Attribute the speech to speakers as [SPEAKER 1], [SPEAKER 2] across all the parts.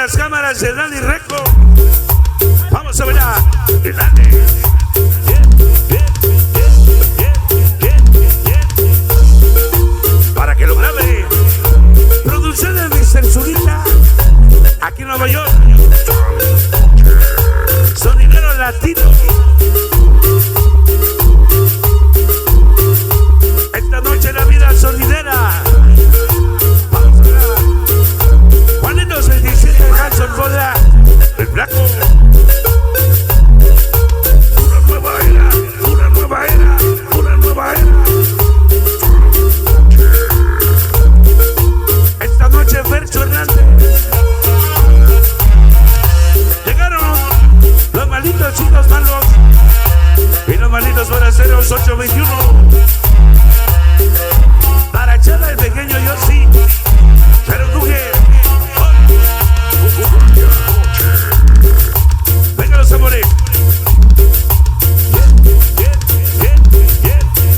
[SPEAKER 1] las cámaras de Dani Reco. Vamos a ver a Dani. Para que lo grabe. Producción de Mr. Zurita. Aquí en Nueva York. Sonidero latino. Esta noche la vida sonidera. Vamos a ver. Juanitos 27 de Hanson Bola. El Blanco. Una nueva era. Una nueva era. Una nueva era. Esta noche Fercho Hernández. Llegaron los malditos chicos malos. Y los malditos forasteros 821. Para echarle el pequeño Yossi. Pero Duje. Venga los amores.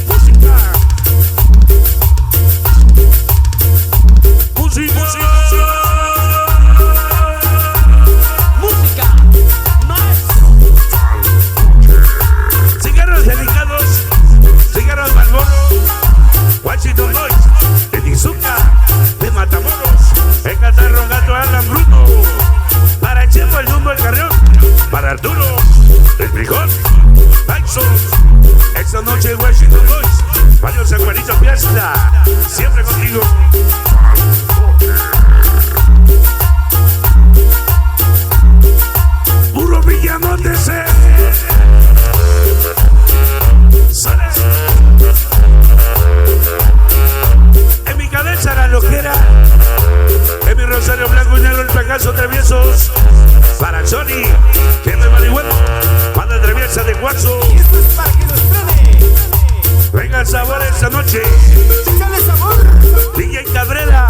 [SPEAKER 1] Música. Música.
[SPEAKER 2] Música más.
[SPEAKER 1] Cigarros delicados. Cigarros Marlboro. Washington Boys. De Izuka. De Matamoros. El catarro gato Alan Bruno. Para Chepo el Dumbo el Carrión. Para Arturo. El Frijol. Tyson. Esta noche Washington Boys. Varios Aguaritos Fiesta. Siempre contigo. Puro Villamonte C. Soles. En mi cabeza la loquera. En mi rosario blanco y negro el fracaso traviesos. Para Sony, que me marihuana. Banda traviesa de Guaso.
[SPEAKER 2] Y esto es para que nos frene.
[SPEAKER 1] Venga el sabor esta noche.
[SPEAKER 2] Échale sabor.
[SPEAKER 1] DJ Cabrera.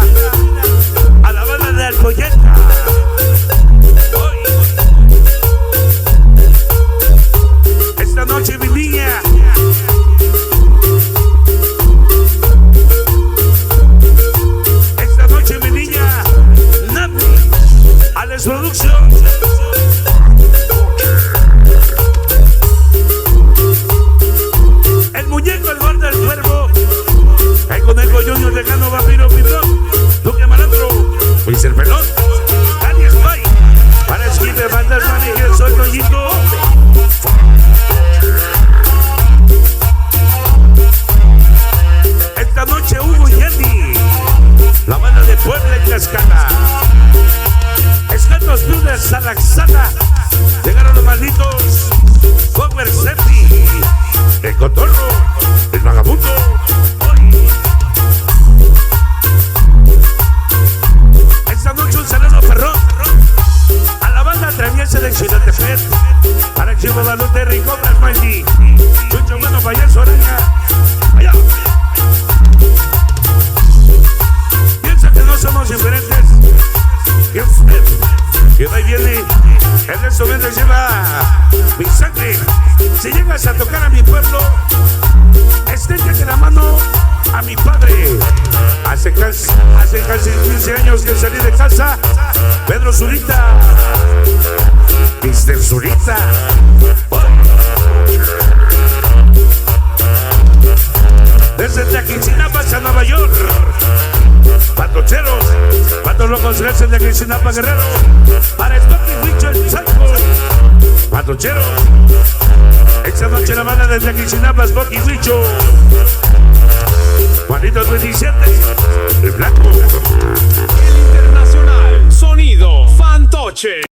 [SPEAKER 1] A la banda de Alcoyeta. Hoy. Esta noche mi niña. Esta noche mi niña. Nami. Alex Producción. El muñeco, el gordo, el cuervo. El conejo Junior, Lejano, Vampiro, Pindón. Duque Malandro. Luis el Pelón. Dani Spy. Para Esquive, Fantasma, Miguel, soy Toñito. Esta noche Hugo y Yeti. La banda de Puebla y Cascada. Escatos Dudas, Salaxana. Llegaron los malditos. Power Septi. El Cotorro. El Vagabundo. Hoy. Esta noche un saludo perrón. A la banda traviesa de Ciudad de Fet. Para Chivo Balute, Rico, Brasmaldi. Chucho Bueno, Payaso Araña. Allá. Piensa que no somos diferentes. Que va y viene. El resto vende lleva mi sangre. Si llegas a tocar a mi pueblo, extiende la mano a mi padre. Hace casi 15 años que salí de casa. Pedro Zurita. Mr. Zurita. Desde Tequincinapa a Nueva York. Patocheros, patos locos, gracias de Tequincinapa Guerrero. Para Scotty Huicho el Sanco. Patocheros. Esta noche la banda de Tequincinapa, Scotty Huicho. Juanitos 27. El Blanco.
[SPEAKER 3] El internacional sonido Fantoche.